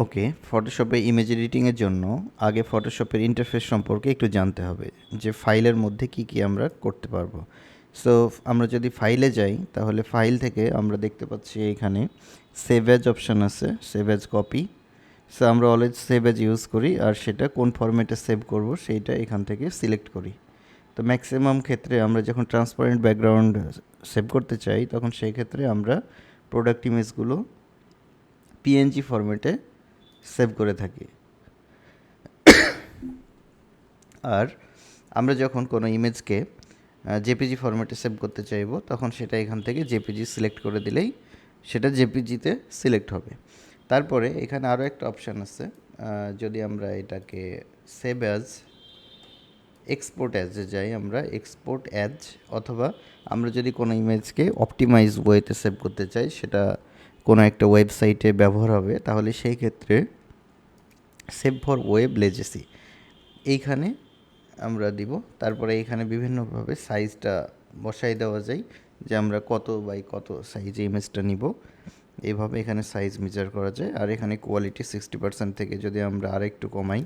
ওকে, ফটোশপে image এডিটিংয়ের জন্য আগে ফটোশপের interface সম্পর্কে একটু জানতে হবে, যে ফাইলের মধ্যে কি কি আমরা করতে পারবো। সো আমরা যদি ফাইলে যাই, তাহলে ফাইল থেকে আমরা দেখতে পাচ্ছি এখানে সেভ অ্যাজ অপশান আছে, সেভ অ্যাজ কপি। সো আমরা অলওয়েজ সেভ অ্যাজ ইউজ করি, আর সেটা কোন ফরম্যাটে সেভ করব সেইটা এখান থেকে সিলেক্ট করি। তো ম্যাক্সিমাম ক্ষেত্রে আমরা যখন ট্রান্সপারেন্ট ব্যাকগ্রাউন্ড সেভ করতে চাই, তখন সেই ক্ষেত্রে আমরা প্রোডাক্ট ইমেজগুলো পিএনজি ফরম্যাটে সেভ করে থাকি। আর আমরা যখন কোনো ইমেজকে জেপিজি ফরম্যাটে সেভ করতে চাইব, তখন সেটা এখান থেকে জেপিজি সিলেক্ট করে দিলেই সেটা জেপিজিতে সিলেক্ট হবে। তারপরে এখানে আরও একটা অপশান আছে, যদি আমরা এটাকে সেভ অ্যাজ এক্সপোর্ট অ্যাজে যাই, আমরা এক্সপোর্ট অ্যাজ, অথবা আমরা যদি কোনো ইমেজকে অপটিমাইজ ওয়েতে সেভ করতে চাই, সেটা কোনো একটা ওয়েবসাইটে ব্যবহার হবে, তাহলে সেই ক্ষেত্রে সেভ ফর ওয়েব লেজেসি এইখানে আমরা দিব। তারপরে এখানে বিভিন্নভাবে সাইজটা বসাই দেওয়া যায়, যে আমরা কত বাই কত সাইজে ইমেজটা নিব, এইভাবে এখানে সাইজ মেজার করা যায়। আর এখানে কোয়ালিটি 60% থেকে যদি আমরা আরেকটু কমাই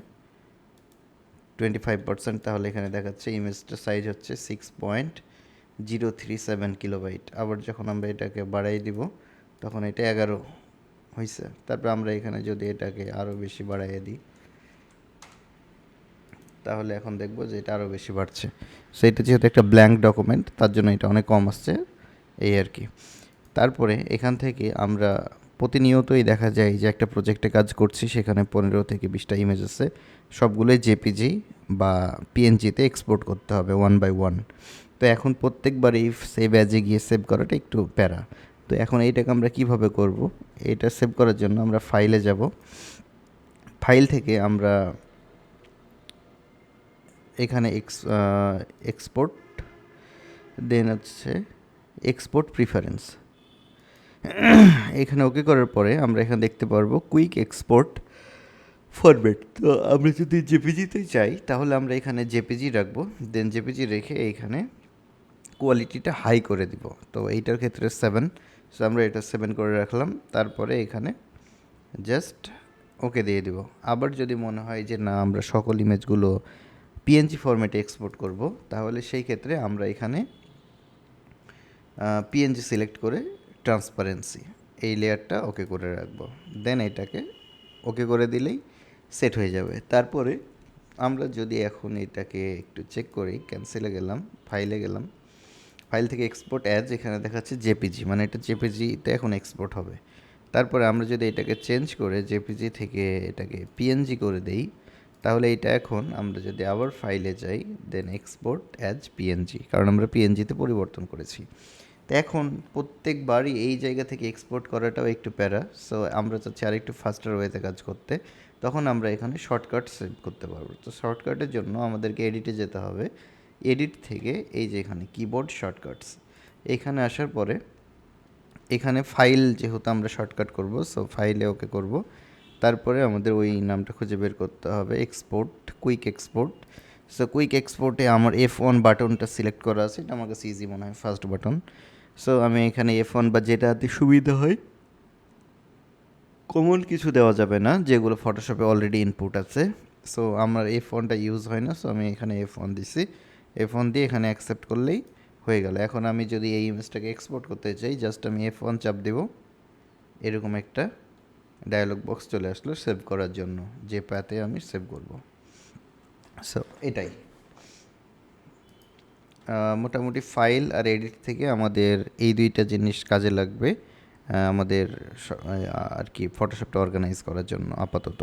25%, তাহলে এখানে দেখাচ্ছে ইমেজটার সাইজ হচ্ছে 6.037 কিলোবাইট। আবার যখন আমরা এটাকে বাড়াই দিব, তখন এটা 11 হয়েছে। তারপর আমরা এখানে যদি এটাকে আরও বেশি বাড়াইয়ে দিই, তাহলে এখন দেখব যে এটা আরও বেশি বাড়ছে। সো এটা যেহেতু একটা ব্ল্যাঙ্ক ডকুমেন্ট, তার জন্য এটা অনেক কম আসছে, এই আর কি। তারপরে এখান থেকে আমরা প্রতিনিয়তই দেখা যায় যে একটা প্রজেক্টে কাজ করছি, সেখানে 15 থেকে 20টা ইমেজ আছে, সবগুলোই জেপিজি বা পিএনজিতে এক্সপোর্ট করতে হবে 1 বাই 1। তো এখন প্রত্যেকবারই সেভ অ্যাজে গিয়ে সেভ করাটা একটু প্যারা। তো এখন এইটাকে আমরা কিভাবে করব? এটা সেভ করার জন্য আমরা ফাইলে যাব, ফাইল থেকে আমরা এখানে এক্সপোর্ট, দেন হচ্ছে এক্সপোর্ট প্রিফারেন্স, এখানে ওকে করার পরে আমরা এখানে দেখতে পারবো কুইক এক্সপোর্ট ফরম্যাট। তো আমরা যদি জেপিজিতে চাই, তাহলে আমরা এখানে জেপিজি রাখবো, দেন জেপিজি রেখে এইখানে কোয়ালিটিটা হাই করে দিব। তো এইটার ক্ষেত্রে 7, সো আমরা এটা 7 করে রাখলাম। তারপরে এখানে জাস্ট ওকে দিয়ে দিব। আবার যদি মনে হয় যে না, আমরা সকল ইমেজগুলো পিএনজি ফরম্যাটে এক্সপোর্ট করব, তাহলে সেই ক্ষেত্রে আমরা এখানে পিএনজি সিলেক্ট করে ট্রান্সপারেন্সি এই লেয়ারটা ওকে করে রাখবো, দেন এটাকে ওকে করে দিলেই সেট হয়ে যাবে। তারপরে আমরা যদি এখন এটাকে একটু চেক করি, ক্যান্সেলে গেলাম, ফাইলে গেলাম, ফাইল থেকে এক্সপোর্ট অ্যাজ, এখানে দেখাচ্ছে জেপিজি, মানে এটা জেপিজিতে এখন এক্সপোর্ট হবে। তারপরে আমরা যদি এটাকে চেঞ্জ করে জেপিজি থেকে এটাকে পিএনজি করে দেই, তাহলে এটা এখন আমরা যদি আবার ফাইলে যাই, দেন এক্সপোর্ট অ্যাজ পিএনজি, কারণ আমরা পিএনজিতে পরিবর্তন করেছি। তো এখন প্রত্যেকবারই এই জায়গা থেকে এক্সপোর্ট করাটাও একটু প্যারা। সো আমরা চাচ্ছি আর একটু ফাস্টার ওয়েতে কাজ করতে, তখন আমরা এখানে শর্টকাট সেভ করতে পারবো। তো শর্টকাটের জন্য আমাদেরকে এডিটে যেতে হবে, এডিট থেকে এই যে এখানে কিবোর্ড শর্টকাটস, এখানে আসার পরে এখানে ফাইল যেহেতু আমরা শর্টকাট করব, সো ফাইলে ওকে করব। তারপরে আমাদের ওই নামটা খুঁজে বের করতে হবে, export, quick export. So quick এক্সপোর্টে আমার F1 বাটনটা সিলেক্ট করা আছে, এটা আমার কাছে ইজি মনে হয়, ফার্স্ট বাটন। সো আমি এখানে F1 বা যেটাতে সুবিধা হয়, কমন কিছু দেওয়া যাবে না, যেগুলো ফটোশপে অলরেডি ইনপুট আছে। সো আমার F1টা ইউজ হয় না, সো আমি এখানে F1 দিছি। F1 দিয়ে এখানে অ্যাকসেপ্ট করলেই হয়ে গেল। এখন আমি যদি এই ইমেজটাকে এক্সপোর্ট করতে চাই, জাস্ট আমি F1 চাপ দেব, এরকম একটা ডায়ালগ বক্স চলে আসলো সেভ করার জন্য, যে প্যাথে আমি সেভ করব। সো এটাই মোটামুটি ফাইল আর এডিট থেকে আমাদের এই দুইটা জিনিস কাজে লাগবে আমাদের আর কি ফটোশপটা অর্গানাইজ করার জন্য আপাতত।